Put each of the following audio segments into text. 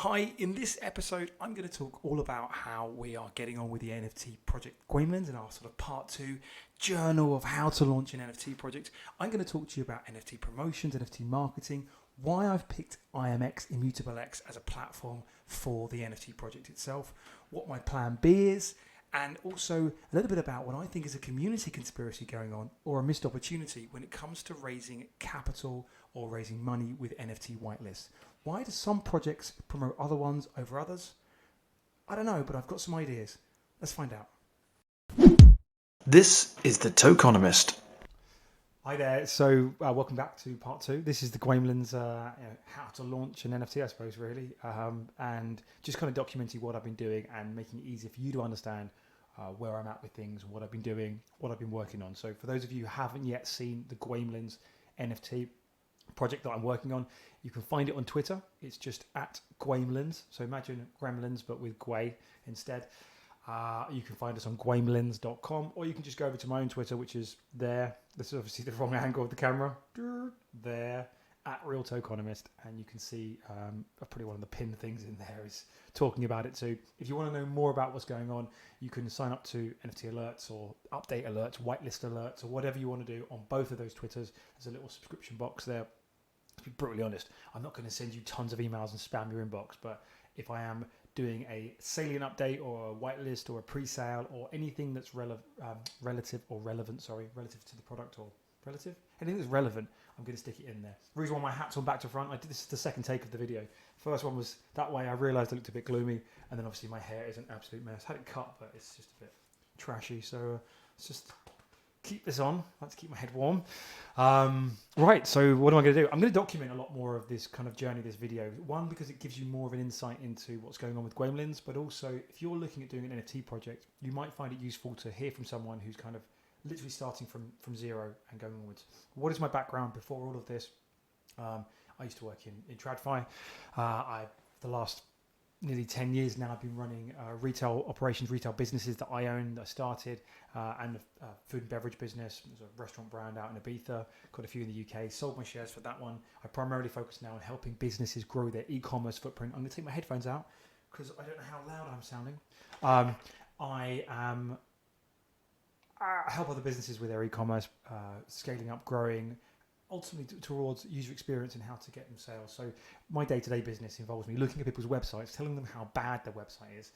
Hi, in this episode, I'm going to talk all about how we are getting on with the NFT project Gweimlins and our sort of part 2 journal of how to launch an NFT project. I'm going to talk to you about NFT promotions, NFT marketing, why I've picked IMX, Immutable X as a platform for the NFT project itself, what my plan B is, and also a little bit about what I think is a community conspiracy going on or a missed opportunity when it comes to raising capital or raising money with NFT whitelists. Why do some projects promote other ones over others? I don't know, but I've got some ideas. Let's find out. This is the Tokenomist. Hi there. So welcome back to part 2. This is the Gweimlins how to launch an NFT, I suppose, really, and just kind of documenting what I've been doing and making it easier for you to understand where I'm at with things, what I've been doing, what I've been working on. So for those of you who haven't yet seen the Gweimlins NFT project that I'm working on, you can find it on Twitter. It's just at Gweimlins. So imagine Gremlins, but with Gwei instead. You can find us on Gweimlins.com, or you can just go over to my own Twitter, which is there. This is obviously the wrong angle of the camera. There, at Real Tokenomist, and you can see probably one of the pinned things in there is talking about it too. If you want to know more about what's going on, you can sign up to NFT alerts or update alerts, whitelist alerts, or whatever you want to do on both of those Twitters. There's a little subscription box there. To be brutally honest, I'm not going to send you tons of emails and spam your inbox, but if I am doing a salient update or a whitelist or a pre-sale or anything that's relative to the product or anything that's relevant, I'm going to stick it in there. The reason why my hat's on back to front, this is the second take of the video. First one was that way. I realised it looked a bit gloomy, and then obviously my hair is an absolute mess. I had it cut, but it's just a bit trashy, so let's just keep this on. Let's keep my head warm. Right, so what am I going to do? I'm going to document a lot more of this kind of journey, this video. One, because it gives you more of an insight into what's going on with Gweimlins, but also if you're looking at doing an NFT project, you might find it useful to hear from someone who's kind of literally starting from zero and going onwards. What is my background before all of this? I used to work in TradFi. The last nearly 10 years now I've been running retail operations, retail businesses that I own, that I started, and a food and beverage business. There's a restaurant brand out in Ibiza, got a few in the UK, sold my shares for that one. I primarily focus now on helping businesses grow their e-commerce footprint. I'm going to take my headphones out because I don't know how loud I'm sounding. I help other businesses with their e-commerce, scaling up, growing, ultimately towards user experience and how to get them sales. So my day-to-day business involves me looking at people's websites, telling them how bad their website is.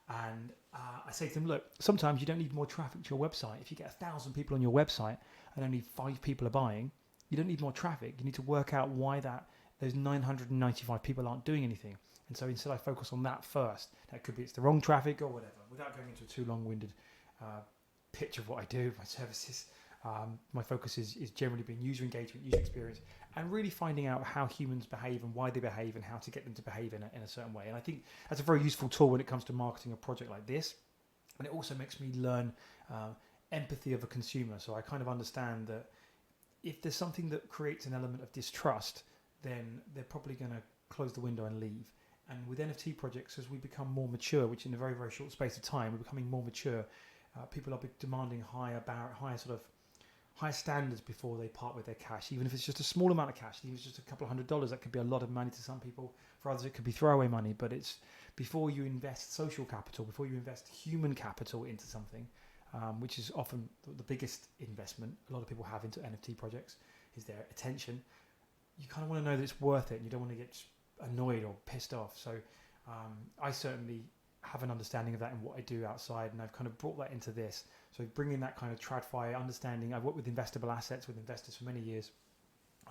And I say to them, look, sometimes you don't need more traffic to your website. If you get 1,000 people on your website and only 5 people are buying, you don't need more traffic. You need to work out why those 995 people aren't doing anything. And so instead I focus on that first. That could be it's the wrong traffic or whatever, without going into a too long-winded pitch of what I do, my services. My focus is generally being user engagement, user experience, and really finding out how humans behave and why they behave and how to get them to behave in a certain way. And I think that's a very useful tool when it comes to marketing a project like this. And it also makes me learn empathy of a consumer. So I kind of understand that if there's something that creates an element of distrust, then they're probably going to close the window and leave. And with NFT projects, as we become more mature, which in a very, very short space of time, we're becoming more mature, people are demanding higher standards before they part with their cash, even if it's just a small amount of cash, even if it's just a couple of $100. That could be a lot of money to some people. For others, it could be throwaway money. But it's before you invest social capital, before you invest human capital into something, which is often the biggest investment a lot of people have into NFT projects, is their attention. You kind of want to know that it's worth it, and you don't want to get annoyed or pissed off. So I certainly have an understanding of that in what I do outside, and I've kind of brought that into this. So bringing that kind of TradFi understanding. I've worked with investable assets with investors for many years,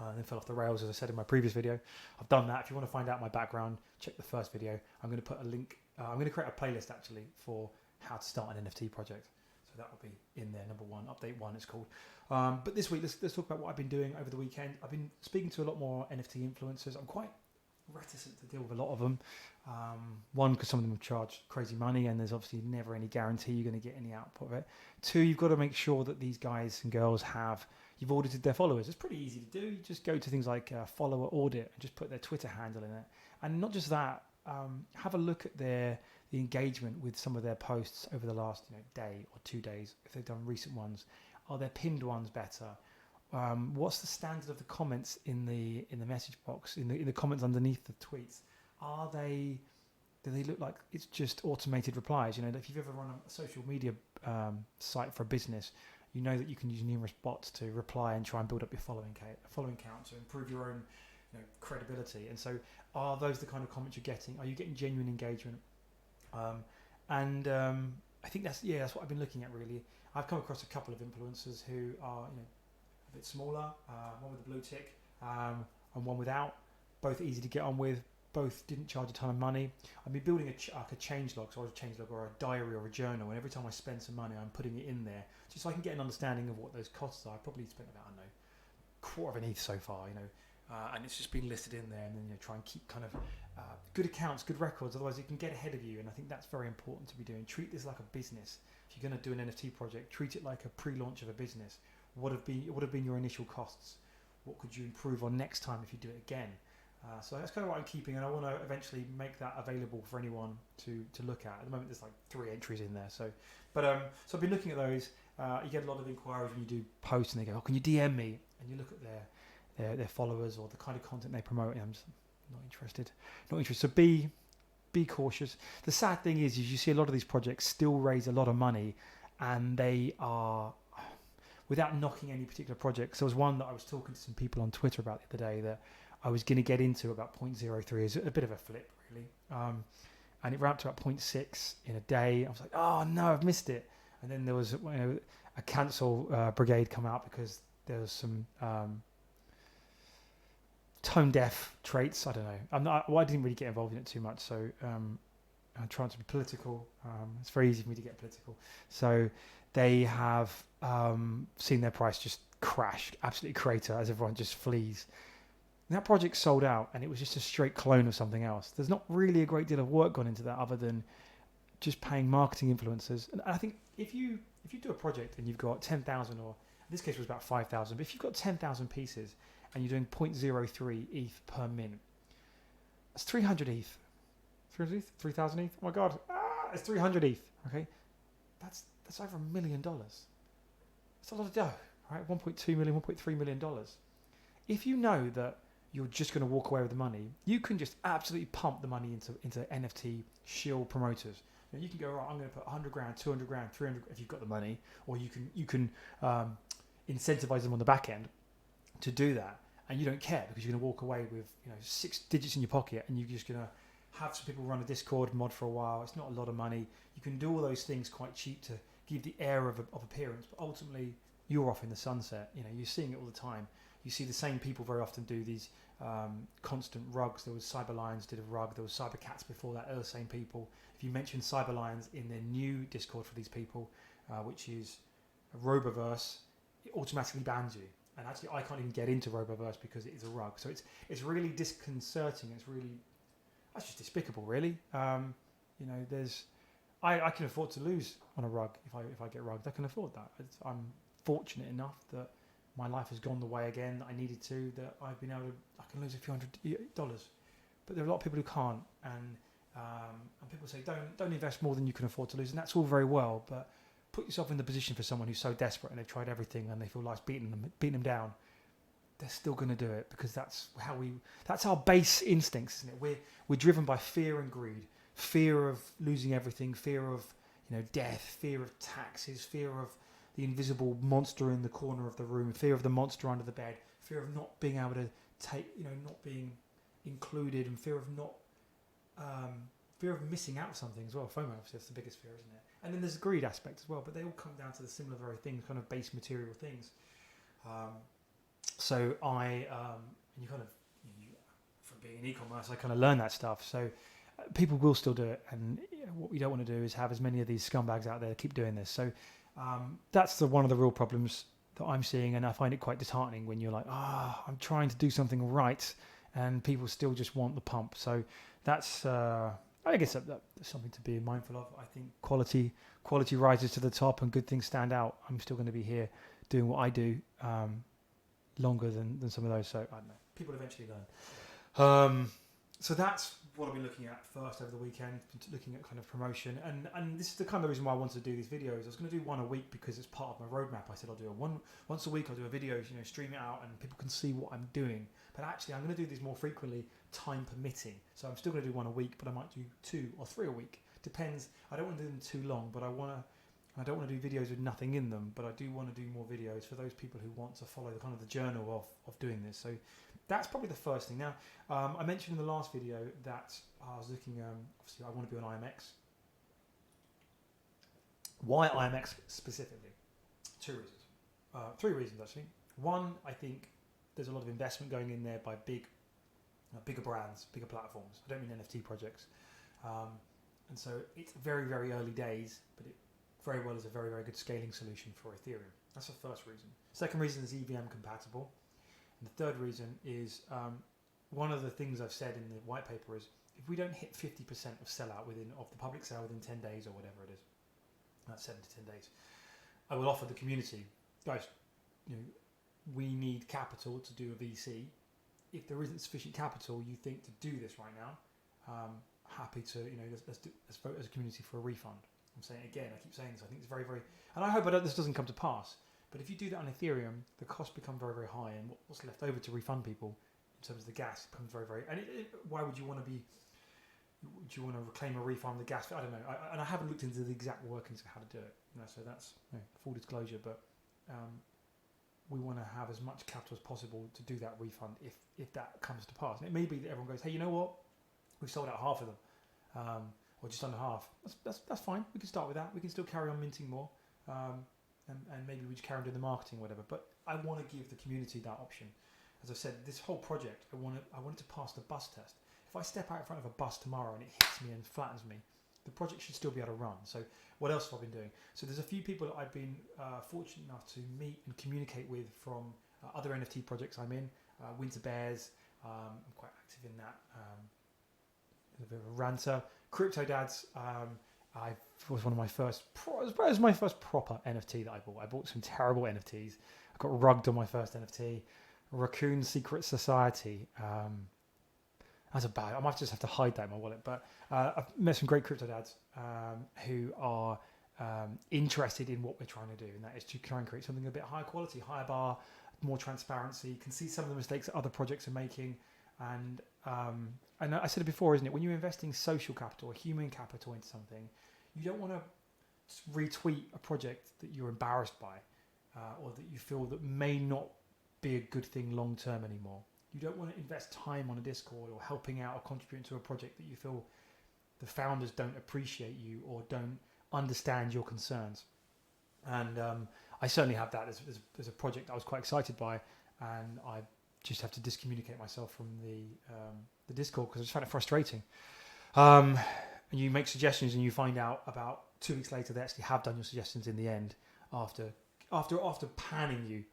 and then fell off the rails, as I said in my previous video. I've done that. If you want to find out my background, check the first video. I'm going to put a link. I'm going to create a playlist actually for how to start an NFT project. So that will be in there. Number 1, update 1 it's called. But this week, let's talk about what I've been doing over the weekend. I've been speaking to a lot more NFT influencers. I'm quite reticent to deal with a lot of them. One, because some of them charge crazy money, and there's obviously never any guarantee you're going to get any output of it. 2, you've got to make sure that these guys and girls you've audited their followers. It's pretty easy to do. You just go to things like follower audit and just put their Twitter handle in it. And not just that, have a look at the engagement with some of their posts over the last day or 2 days. If they've done recent ones, are their pinned ones better? What's the standard of the comments in the message box, in the comments underneath the tweets? do they look like it's just automated replies? If you've ever run a social media site for a business, you know that you can use numerous bots to reply and try and build up your following count to improve your own credibility. And so are those the kind of comments you're getting? Are you getting genuine engagement? I think that's what I've been looking at really. I've come across a couple of influencers who are a bit smaller, one with a blue tick and one without, both easy to get on with, both didn't charge a ton of money. I've been building a change log, or a diary or a journal, and every time I spend some money I'm putting it in there just so I can get an understanding of what those costs are. I probably spent about, quarter of an ETH so far, and it's just been listed in there, and then try and keep kind of good accounts, good records, otherwise it can get ahead of you, and I think that's very important to be doing. Treat this like a business. If you're going to do an NFT project, treat it like a pre-launch of a business. What have been your initial costs? What could you improve on next time if you do it again? So that's kind of what I'm keeping, and I want to eventually make that available for anyone to look at. At the moment, there's like 3 entries in there. So I've been looking at those. You get a lot of inquiries when you do posts, and they go, "Oh, can you DM me?" And you look at their followers or the kind of content they promote, and I'm just not interested. So be cautious. The sad thing is you see a lot of these projects still raise a lot of money, and they are, without knocking any particular projects. There was one that I was talking to some people on Twitter about the other day that I was going to get into about 0.03 is a bit of a flip really, and it ran up to about 0.6 in a day. I was like, oh no, I've missed it. And then there was a cancel brigade come out because there was some tone deaf traits. I don't know. I didn't really get involved in it too much, so I'm trying to be political. It's very easy for me to get political. So they have seen their price just crash, absolutely crater, as everyone just flees. And that project sold out, and it was just a straight clone of something else. There's not really a great deal of work gone into that other than just paying marketing influencers. And I think if you do a project and you've got 10,000, or in this case it was about 5,000, but if you've got 10,000 pieces and you're doing 0.03 ETH per mint, that's 300 ETH. 300 ETH? 3,000 ETH? Oh my God. It's 300 ETH. Okay. That's over $1 million. That's a lot of dough, right? 1.2 million, 1.3 million dollars. If you know that you're just going to walk away with the money, you can just absolutely pump the money into NFT shill promoters. You can go, right, I'm going to put 100 grand, 200 grand, 300 if you've got the money, or you can incentivize them on the back end to do that, and you don't care because you're going to walk away with 6 digits in your pocket, and you're just going to have some people run a Discord mod for a while. It's not a lot of money. You can do all those things quite cheap to give the air of appearance, but ultimately you're off in the sunset. You're seeing it all the time. You see the same people very often do these constant rugs. There was Cyberlions did a rug. There was Cybercats before that. They're the same people. If you mention Cyberlions in their new Discord for these people, which is Roboverse, it automatically bans you. And actually, I can't even get into Roboverse because it is a rug. So it's really disconcerting. That's just despicable, really. I can afford to lose on a rug if I get rugged. I can afford that. I'm fortunate enough that my life has gone the way again that I needed to, that I can lose a few $100. But there are a lot of people who can't, and people say don't invest more than you can afford to lose, and that's all very well, but put yourself in the position for someone who's so desperate and they've tried everything and they feel life's beating them down. They're still going to do it because that's our base instincts, isn't it? We're driven by fear and greed, fear of losing everything, fear of death, fear of taxes, fear of the invisible monster in the corner of the room, fear of the monster under the bed, fear of not being able to not being included, and fear of missing out something as well. FOMO, obviously, that's the biggest fear, isn't it? And then there's the greed aspect as well, but they all come down to the similar very things, kind of base material things. From being in e-commerce, I kind of learned that stuff. So people will still do it, and what we don't want to do is have as many of these scumbags out there that keep doing this. So that's one of the real problems that I'm seeing, and I find it quite disheartening when you're like, I'm trying to do something right, and people still just want the pump. So that's, I guess that's something to be mindful of. I think quality rises to the top, and good things stand out. I'm still going to be here doing what I do longer than some of those. So I don't know. People eventually learn. So that's what I've been looking at first over the weekend, looking at kind of promotion, and this is the kind of reason why I wanted to do these videos. I was going to do one a week because it's part of my roadmap. I said I'll do once a week. I'll do a video, stream it out, and people can see what I'm doing. But actually, I'm going to do these more frequently time permitting. So I'm still going to do one a week, but I might do 2 or 3 a week. Depends. I don't want to do them too long, but I don't want to do videos with nothing in them, but I do want to do more videos for those people who want to follow the kind of the journal of doing this. So that's probably the first thing. Now, I mentioned in the last video that I was looking, obviously I want to be on IMX. Why IMX specifically? 2 reasons. 3 reasons actually. One, I think there's a lot of investment going in there by bigger brands, bigger platforms. I don't mean NFT projects. And so it's very, very early days, but it very well is a very, very good scaling solution for Ethereum. That's the first reason. Second reason is EVM compatible. And the third reason is one of the things I've said in the white paper is if we don't hit 50% of sellout of the public sale within 10 days or whatever it is, that's 7 to 10 days, I will offer the community, guys, we need capital to do a VC. If there isn't sufficient capital, you think, to do this right now, happy to, let's vote as a community for a refund. I'm saying again, I keep saying this, I think it's very, very, and I hope this doesn't come to pass, but if you do that on Ethereum, the costs become very, very high, and what's left over to refund people in terms of the gas becomes very, very, and why would you want to reclaim a refund on the gas? I don't know, and I haven't looked into the exact workings of how to do it, so that's full disclosure, but we want to have as much capital as possible to do that refund if that comes to pass. And it may be that everyone goes, hey, you know what? We've sold out half of them, or just under half. That's fine. We can start with that. We can still carry on minting more, and maybe we just carry on doing the marketing, or whatever. But I want to give the community that option. As I said, this whole project, I want it to pass the bus test. If I step out in front of a bus tomorrow and it hits me and flattens me, the project should still be able to run. So what else have I been doing? So there's a few people that I've been fortunate enough to meet and communicate with from other NFT projects I'm in. Winter Bears, I'm quite active in that. A bit of a ranter. Crypto Dads, I was one of my first, it was my first proper NFT that I bought. I bought some terrible NFTs. I got rugged on my first NFT. Raccoon Secret Society. That's about, I might just have to hide that in my wallet. But I've met some great crypto dads who are interested in what we're trying to do, and that is to try and create something a bit higher quality, higher bar, more transparency. You can see some of the mistakes that other projects are making, and I said it before, isn't it? When you're investing social capital or human capital into something, you don't want to retweet a project that you're embarrassed by or that you feel that may not be a good thing long term anymore. You don't want to invest time on a Discord or helping out or contributing to a project that you feel the founders don't appreciate you or don't understand your concerns. And I certainly have that as a project I was quite excited by, and I just have to discommunicate myself from the Discord because I just found it frustrating. And you make suggestions and you find out about 2 weeks later they actually have done your suggestions in the end after panning you,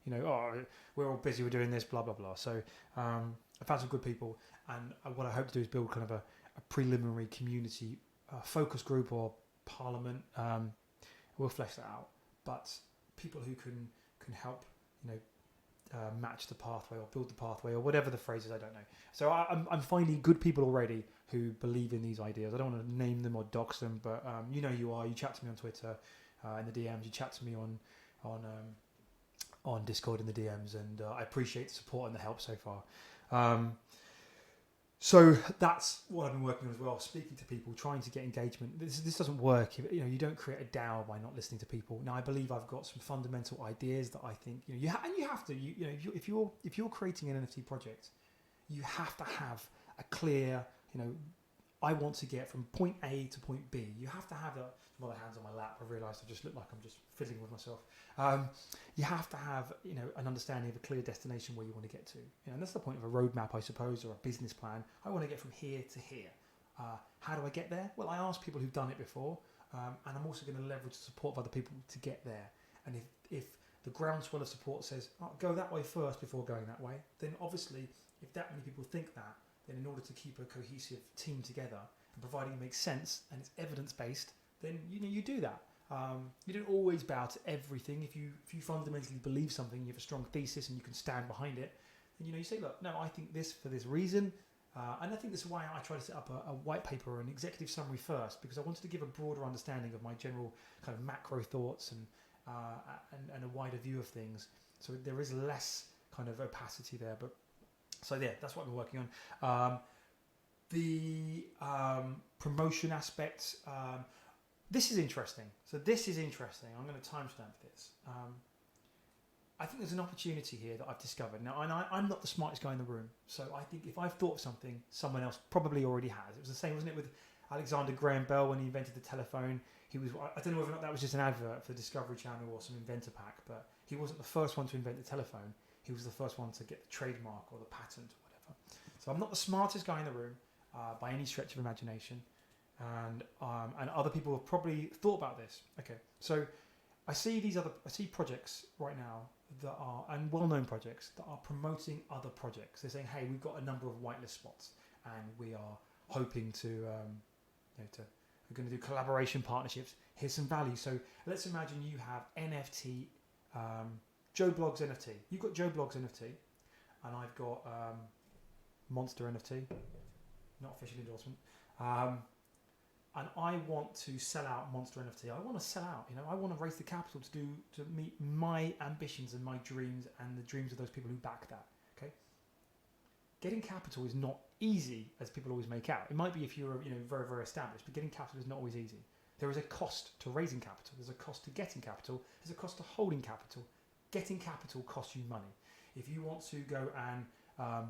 we're all busy, we're doing this, blah blah blah. So I found some good people, and what I hope to do is build kind of a preliminary community focus group or parliament. We'll flesh that out, but people who can help, match the pathway or build the pathway or whatever the phrase is, I don't know. So I'm finding good people already who believe in these ideas. I don't want to name them or dox them, but you chat to me on Twitter in the DMs, you chat to me on Discord in the DMs, and I appreciate the support and the help so far. So that's what I've been working on as well, speaking to people, trying to get engagement. This doesn't work. You don't create a DAO by not listening to people. Now I believe I've got some fundamental ideas that I think you have to. If you're creating an NFT project, you have to have a clear. I want to get from point A to point B. You have to have some other hands on my lap. I've realised I just look like I'm just fiddling with myself. You have to have an understanding of a clear destination where you want to get to. And that's the point of a roadmap, I suppose, or a business plan. I want to get from here to here. How do I get there? Well, I ask people who've done it before, and I'm also going to leverage the support of other people to get there. And if the groundswell of support says, go that way first before going that way, then obviously if that many people think that, then in order to keep a cohesive team together and providing it makes sense and it's evidence-based, then you do that. You don't always bow to everything. If you fundamentally believe something, you have a strong thesis and you can stand behind it, then you say, look, no, I think this for this reason. And I think this is why I try to set up a white paper or an executive summary first, because I wanted to give a broader understanding of my general kind of macro thoughts and a wider view of things. So there is less kind of opacity there, but so yeah, that's what I've been working on. The promotion aspects. This is interesting. So this is interesting. I'm going to timestamp this. I think there's an opportunity here that I've discovered. Now, I'm not the smartest guy in the room. So I think if I've thought of something, someone else probably already has. It was the same, wasn't it, with Alexander Graham Bell when he invented the telephone? I don't know whether or not that was just an advert for the Discovery Channel or some inventor pack, but he wasn't the first one to invent the telephone. He was the first one to get the trademark or the patent or whatever. So I'm not the smartest guy in the room by any stretch of imagination. And other people have probably thought about this. Okay, so I see projects right now that are, and well-known projects that are promoting other projects. They're saying, hey, we've got a number of whitelist spots and we are hoping to we're going to do collaboration partnerships. Here's some value. So let's imagine you have NFT, Joe Bloggs NFT. You've got Joe Bloggs NFT and I've got Monster NFT, not official endorsement. And I want to sell out Monster NFT. I want to sell out, I want to raise the capital to meet my ambitions and my dreams and the dreams of those people who back that. Okay. Getting capital is not easy as people always make out. It might be if you're, very, very established, but getting capital is not always easy. There is a cost to raising capital. There's a cost to getting capital. There's a cost to holding capital. Getting capital costs you money. If you want to go and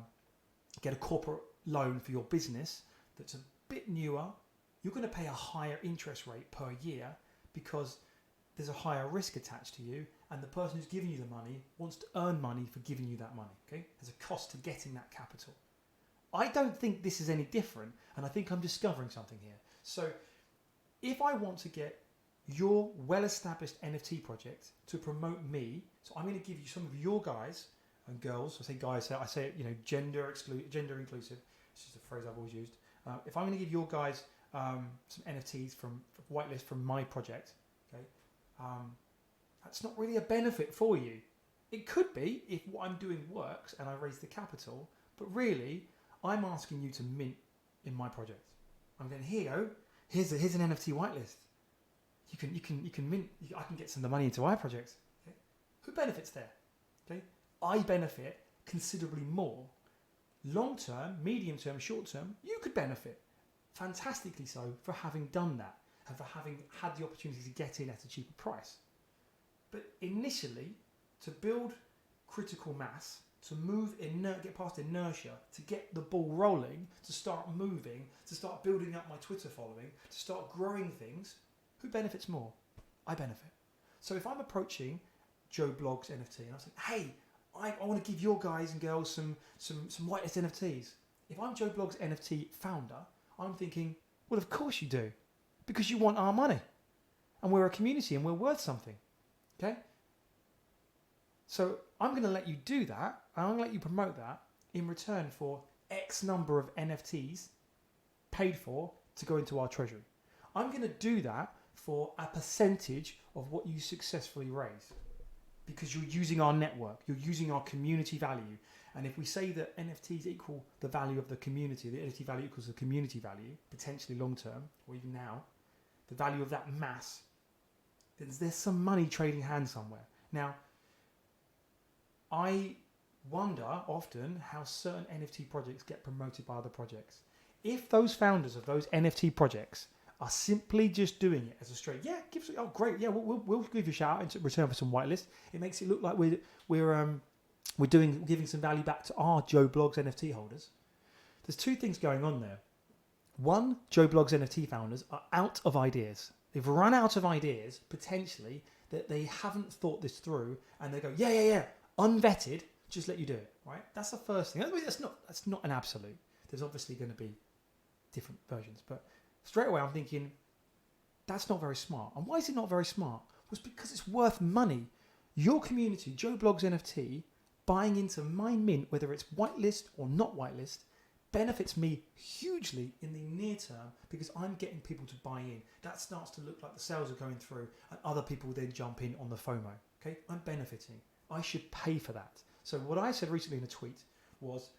get a corporate loan for your business that's a bit newer, you're going to pay a higher interest rate per year because there's a higher risk attached to you, and the person who's giving you the money wants to earn money for giving you that money. Okay, there's a cost to getting that capital. I don't think this is any different, and I think I'm discovering something here. So if I want to get your well-established NFT project to promote me, so I'm going to give you some of your guys and girls. I say guys, I say it, gender inclusive. It's just a phrase I've always used. If I'm going to give your guys some NFTs from whitelist from my project, okay, that's not really a benefit for you. It could be if what I'm doing works and I raise the capital, but really I'm asking you to mint in my project. I'm going, here you go. Here's an NFT whitelist. You can mint. I can get some of the money into my project. Okay? Who benefits there? Okay, I benefit considerably more. Long term, medium term, short term, you could benefit fantastically so for having done that and for having had the opportunity to get in at a cheaper price. But initially, to build critical mass, to move get past inertia, to get the ball rolling, to start moving, to start building up my Twitter following, to start growing things, who benefits more? I benefit. So if I'm approaching Joe Bloggs NFT and I'm saying, hey, I want to give your guys and girls some whitelist NFTs. If I'm Joe Bloggs NFT founder, I'm thinking, well, of course you do, because you want our money, and we're a community and we're worth something. Okay? So I'm going to let you do that, and I'm going to let you promote that in return for X number of NFTs paid for to go into our treasury. I'm going to do that for a percentage of what you successfully raise, because you're using our network, you're using our community value. And if we say that NFTs equal the value of the community, the NFT value equals the community value, potentially long term, or even now, the value of that mass, then there's some money trading hands somewhere. Now, I wonder often how certain NFT projects get promoted by other projects. If those founders of those NFT projects are simply just doing it as a straight, great, we'll give you a shout out in return for some whitelist. It makes it look like we're giving some value back to our Joe Bloggs NFT holders. There's two things going on there. One, Joe Bloggs NFT founders are out of ideas. They've run out of ideas, potentially, that they haven't thought this through, and they go, yeah, unvetted, just let you do it, right? That's the first thing. That's not an absolute. There's obviously going to be different versions, but straight away I'm thinking, that's not very smart. And why is it not very smart? Well, it's because it's worth money. Your community, Joe Bloggs NFT, buying into my mint, whether it's whitelist or not whitelist, benefits me hugely in the near term because I'm getting people to buy in. That starts to look like the sales are going through and other people then jump in on the FOMO. Okay, I'm benefiting. I should pay for that. So what I said recently in a tweet was,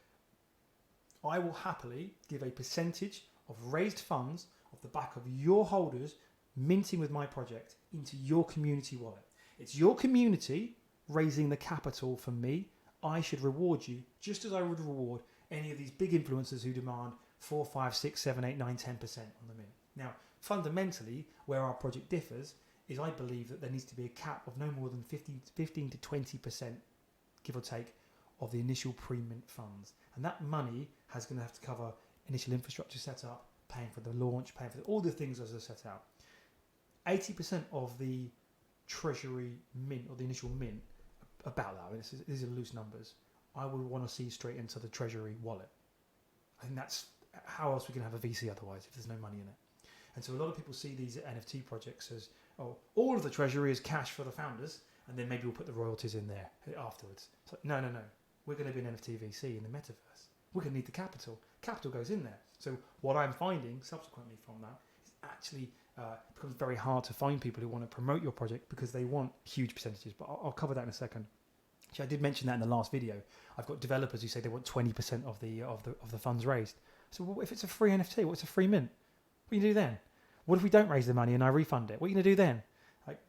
I will happily give a percentage of raised funds off the back of your holders minting with my project into your community wallet. It's your community raising the capital for me. I should reward you just as I would reward any of these big influencers who demand 4, 5, 6, 7, 8, 9, 10% on the mint. Now, fundamentally, where our project differs is I believe that there needs to be a cap of no more than 15 to 20%, give or take, of the initial pre-mint funds. And that money has going to have to cover initial infrastructure setup, paying for the launch, paying for all the things as I set out. 80% of the treasury mint or the initial mint, about that, these are loose numbers, I would want to see straight into the treasury wallet. I think that's how else we can have a VC otherwise if there's no money in it. And so a lot of people see these NFT projects as, oh, all of the treasury is cash for the founders, and then maybe we'll put the royalties in there afterwards. It's like, no. We're going to be an NFT VC in the metaverse. We're going to need the capital. Capital goes in there. So what I'm finding subsequently from that is actually it becomes very hard to find people who want to promote your project because they want huge percentages. But I'll cover that in a second. Actually, I did mention that in the last video. I've got developers who say they want 20% of the funds raised. So what if it's a free NFT? What's a free mint? What do you do then? What if we don't raise the money and I refund it? What are you going to do then? Like,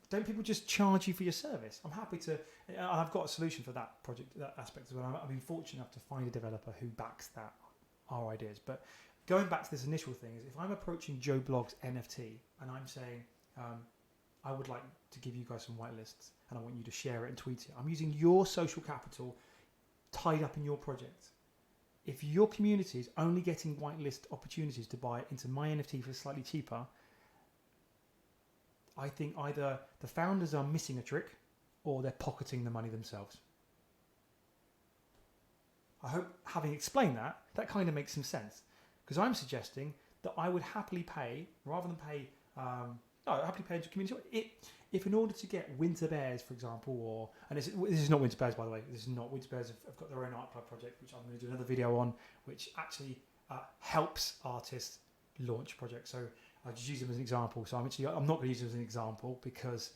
don't people just charge you for your service? I'm happy to, and I've got a solution for that project, that aspect as well. I've been fortunate enough to find a developer who backs our ideas. But going back to this initial thing is, if I'm approaching Joe Blogg's NFT and I'm saying, I would like to give you guys some whitelists and I want you to share it and tweet it. I'm using your social capital tied up in your project. If your community is only getting whitelist opportunities to buy into my NFT for slightly cheaper, I think either the founders are missing a trick or they're pocketing the money themselves. I hope, having explained that kind of makes some sense. Because I'm suggesting that I would happily pay, rather than pay, happily pay into community. If in order to get Winter Bears, for example, and this is not Winter Bears, by the way, this is not Winter Bears, have got their own art club project, which I'm going to do another video on, which actually helps artists launch projects. So I'll just use them as an example. So I'm not going to use them as an example because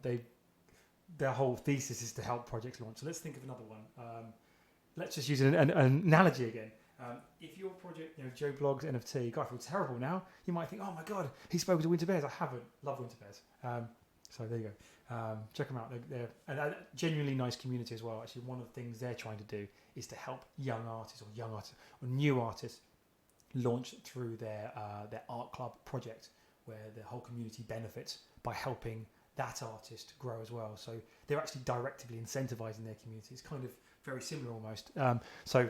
their whole thesis is to help projects launch. So let's think of another one. Let's just use an analogy again. If your project, Joe Blogg's NFT, God, I feel terrible now. You might think, oh my God, he's spoken to Winter Bears. I haven't. Love Winter Bears. So there you go. Check them out. They're a genuinely nice community as well. Actually, one of the things they're trying to do is to help young artists or new artists launch through their art club project, where the whole community benefits by helping that artist grow as well. So they're actually directly incentivizing their community. It's kind of very similar almost. So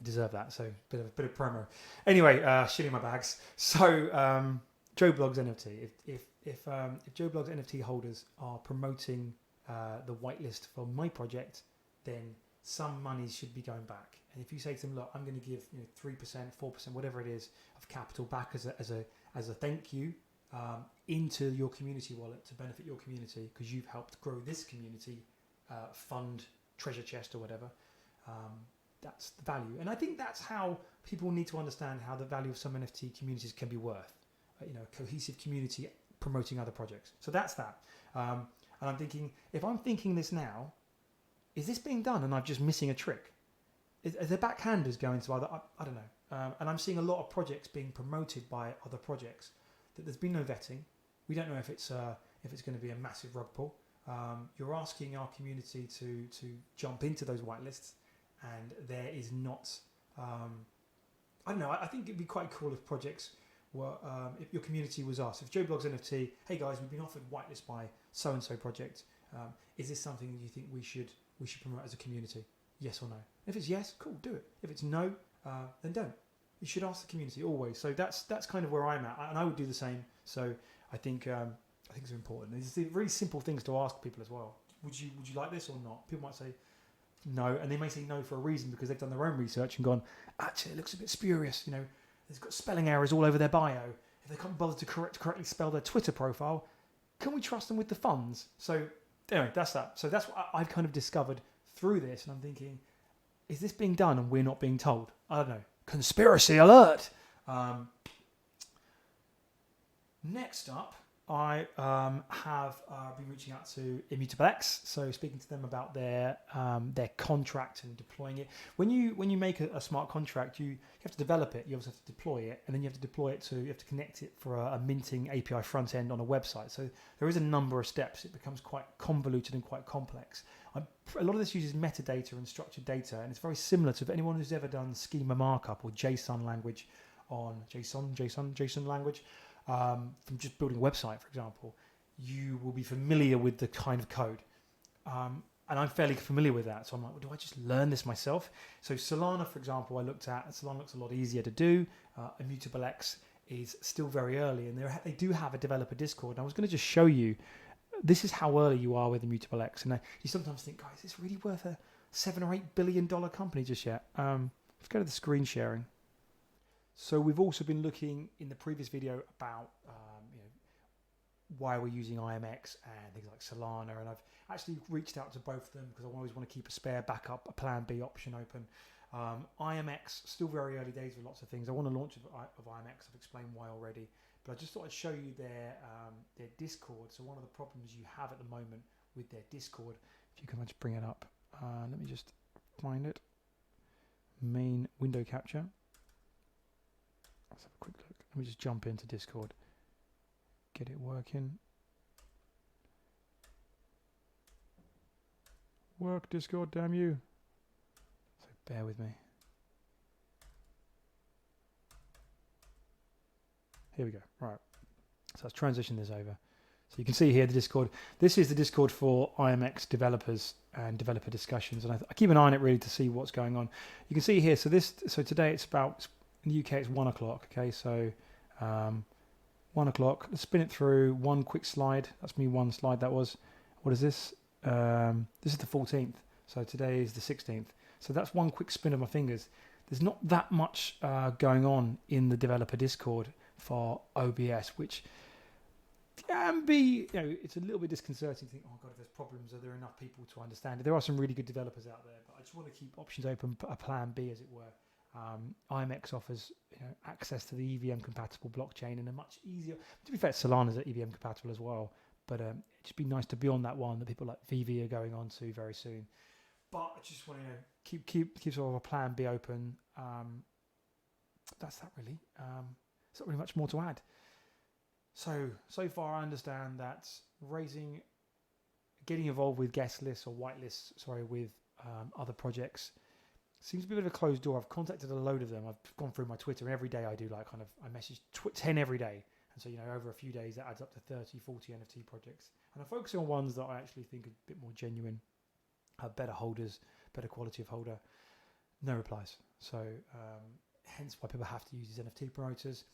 deserve that. So bit of promo. Anyway, shit in my bags. So Joe Blogg's NFT. If Joe Blogg's NFT holders are promoting the whitelist for my project, then some money should be going back. And if you say to them, look, I'm going to give 3%, 4%, whatever it is of capital back as a thank you into your community wallet to benefit your community because you've helped grow this community fund, treasure chest or whatever. That's the value. And I think that's how people need to understand how the value of some NFT communities can be worth. A cohesive community promoting other projects. So that's that. And I'm thinking, if I'm thinking this now, is this being done and I'm just missing a trick? Are the backhanders going to other, I don't know. And I'm seeing a lot of projects being promoted by other projects that there's been no vetting. We don't know if it's going to be a massive rug pull. You're asking our community to jump into those whitelists, and there is not. I don't know. I think it'd be quite cool if projects were, if your community was asked, if Joe Blogg's NFT, hey guys, we've been offered whitelist by so and so project. Is this something you think we should promote as a community? Yes or no? If it's yes, cool, do it. If it's no, then don't. You should ask the community always. So that's kind of where I'm at, and I would do the same. So I think it's important. It's really simple things to ask people as well. Would you like this or not? People might say no, and they may say no for a reason because they've done their own research and gone, actually, it looks a bit spurious. There's got spelling errors all over their bio. If they can't bother to correctly spell their Twitter profile, can we trust them with the funds? So anyway, that's that. So that's what I've kind of discovered through this, and I'm thinking, is this being done and we're not being told? I don't know. Conspiracy alert. Next up, I have been reaching out to Immutable X, so speaking to them about their contract and deploying it. When you make a smart contract, you have to develop it. You also have to deploy it, and then you have to connect it for a minting API front end on a website. So there is a number of steps. It becomes quite convoluted and quite complex. A lot of this uses metadata and structured data, and it's very similar to anyone who's ever done schema markup or JSON language on JSON language. From just building a website, for example, you will be familiar with the kind of code. And I'm fairly familiar with that. So I'm like, well, do I just learn this myself? So Solana, for example, Solana looks a lot easier to do. Immutable X is still very early, and they do have a developer Discord. And I was going to just show you, this is how early you are with Immutable X. And you sometimes think, guys, is this really worth a $7 or $8 billion company just yet? Let's go to the screen sharing. So we've also been looking in the previous video about why we're using IMX and things like Solana, and I've actually reached out to both of them because I always want to keep a spare backup, a plan B option open. IMX, still very early days with lots of things. I want to launch of IMX. I've explained why already, but I just thought I'd show you their Discord. So one of the problems you have at the moment with their Discord, if you can just bring it up, let me just find it. Main window capture. Let's have a quick look. Let me just jump into Discord. Get it working. Work, Discord, damn you. So bear with me. Here we go. Right. So let's transition this over. So you can see here the Discord. This is the Discord for IMX developers and developer discussions. And I keep an eye on it really to see what's going on. You can see here, so today it's about, in the UK it's 1 o'clock. Okay, so 1 o'clock. Let's spin it through. One quick slide. That's me, one slide that was. What is this? This is the 14th. So today is the 16th. So that's one quick spin of my fingers. There's not that much going on in the developer Discord for OBS, which can be, it's a little bit disconcerting to think, oh God, if there's problems, are there enough people to understand it? There are some really good developers out there, but I just want to keep options open, a plan B as it were. IMX offers access to the EVM compatible blockchain and a much easier, to be fair, Solana's EVM compatible as well, but it'd just be nice to be on that one that people like VV are going on to very soon. But I just want to keep sort of a plan B open. That's that really. There's not really much more to add. So far I understand that getting involved with guest lists or whitelists, with other projects seems to be a bit of a closed door. I've contacted a load of them. I've gone through my Twitter, and every day I do I message 10 every day. And so, over a few days that adds up to 30, 40 NFT projects. And I'm focusing on ones that I actually think are a bit more genuine, have better holders, better quality of holder. No replies. So hence why people have to use these NFT promoters.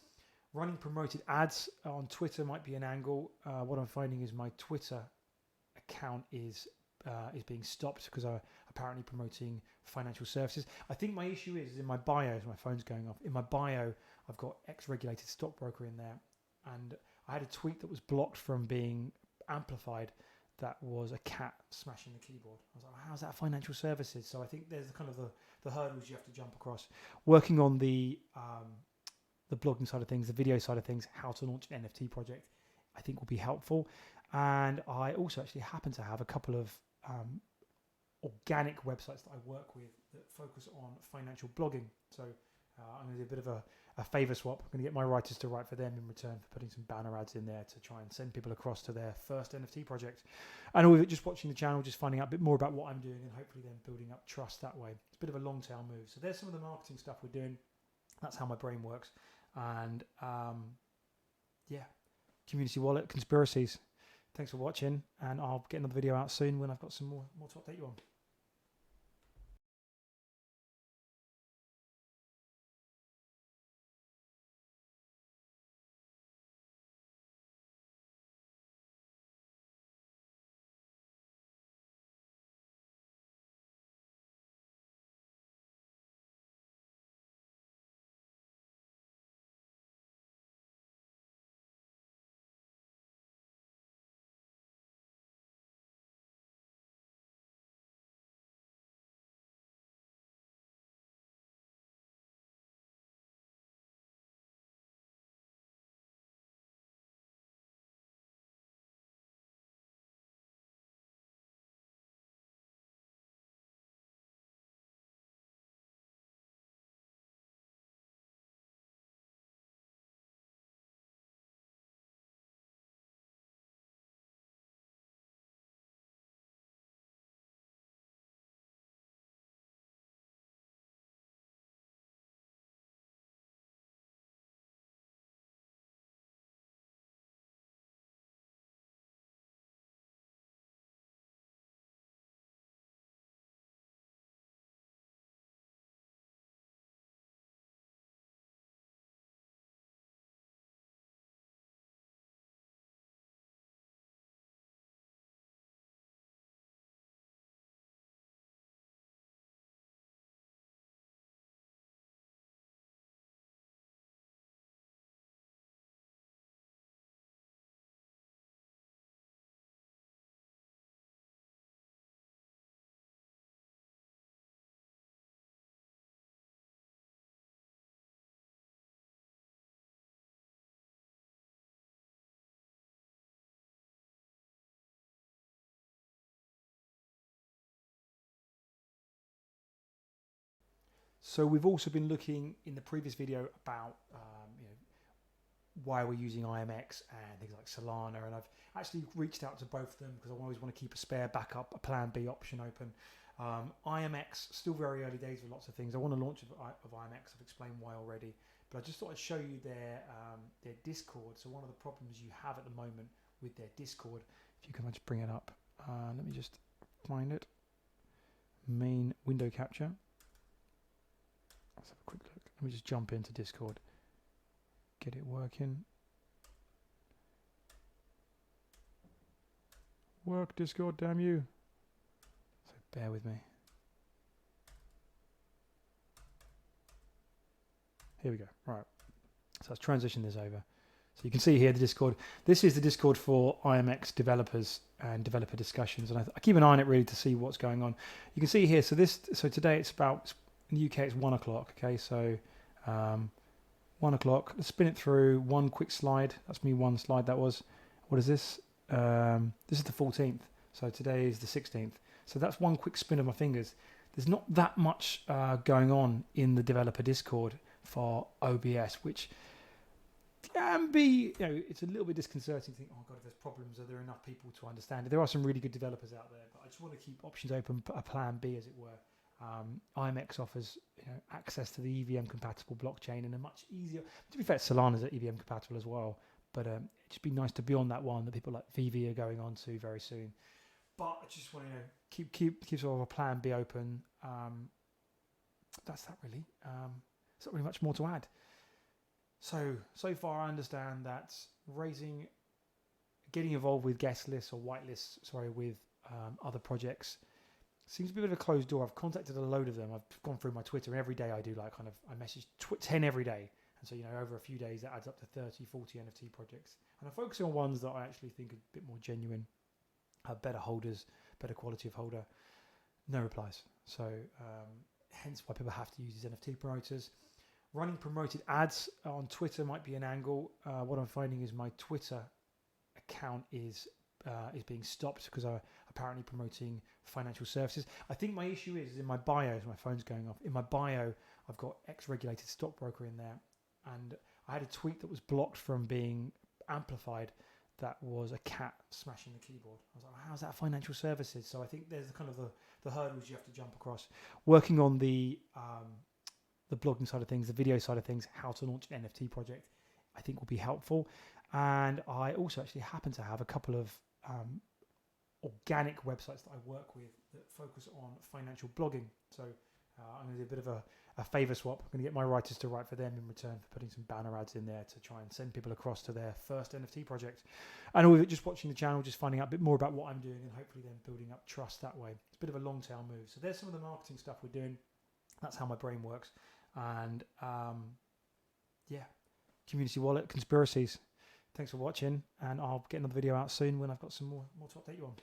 Running promoted ads on Twitter might be an angle. What I'm finding is my Twitter account is being stopped because I'm apparently promoting financial services. I think my issue is in my bio. My phone's going off. In my bio, I've got ex-regulated stockbroker in there, and I had a tweet that was blocked from being amplified. That was a cat smashing the keyboard. I was like, how's that financial services? So I think there's kind of the hurdles you have to jump across. Working on the blogging side of things, the video side of things, how to launch an NFT project, I think will be helpful. And I also actually happen to have a couple of organic websites that I work with that focus on financial blogging. So I'm going to do a bit of a favor swap. I'm going to get my writers to write for them in return for putting some banner ads in there to try and send people across to their first NFT project. And with it, just watching the channel, just finding out a bit more about what I'm doing and hopefully then building up trust that way. It's a bit of a long tail move. So there's some of the marketing stuff we're doing. That's how my brain works. And community wallet conspiracies. Thanks for watching, and I'll get another video out soon when I've got some more to update you on. So we've also been looking in the previous video about why we're using IMX and things like Solana, and I've actually reached out to both of them because I always want to keep a spare backup, a plan B option open. IMX, still very early days with lots of things. I want to launch of IMX. I've explained why already, but I just thought I'd show you their Discord. So one of the problems you have at the moment with their Discord, if you can just bring it up, let me just find it. Main window capture. Let's have a quick look. Let me just jump into Discord. Get it working. Work, Discord, damn you. So bear with me. Here we go. Right. So let's transition this over. So you can see here the Discord. This is the Discord for IMX developers and developer discussions. And I keep an eye on it really to see what's going on. You can see here. So today it's about, in the UK it's 1 o'clock. Okay. So 1 o'clock. Let's spin it through. One quick slide. That's me. One slide. That was. What is this? This is the 14th. So today is the 16th. So that's one quick spin of my fingers. There's not that much going on in the developer Discord for OBS, which can be, it's a little bit disconcerting to think, oh God, if there's problems, are there enough people to understand it? There are some really good developers out there, but I just want to keep options open, a plan B as it were. IMX offers access to the EVM compatible blockchain and a much easier, to be fair, Solana's EVM compatible as well, but it'd just be nice to be on that one that people like VV are going on to very soon. But I just want to keep sort of a plan B open. That's that really. There's not really much more to add. So far I understand that getting involved with guest lists or whitelists, with other projects seems to be a bit of a closed door. I've contacted a load of them. I've gone through my Twitter, and every day I do I message 10 every day. And so, over a few days that adds up to 30, 40 NFT projects. And I'm focusing on ones that I actually think are a bit more genuine, have better holders, better quality of holder. No replies. So hence why people have to use these NFT promoters. Running promoted ads on Twitter might be an angle. What I'm finding is my Twitter account is being stopped because I'm apparently promoting financial services. I think my issue is in my bio. My phone's going off. In my bio, I've got ex-regulated stockbroker in there, and I had a tweet that was blocked from being amplified. That was a cat smashing the keyboard. I was like, how's that financial services? So I think there's kind of the hurdles you have to jump across. Working on the blogging side of things, the video side of things, how to launch an NFT project, I think will be helpful. And I also actually happen to have a couple of organic websites that I work with that focus on financial blogging. So I'm going to do a bit of a favor swap. I'm going to get my writers to write for them in return for putting some banner ads in there to try and send people across to their first NFT project. And with it, just watching the channel, just finding out a bit more about what I'm doing and hopefully then building up trust that way. It's a bit of a long tail move. So there's some of the marketing stuff we're doing. That's how my brain works. And community wallet conspiracies. Thanks for watching, and I'll get another video out soon when I've got some more to update you on.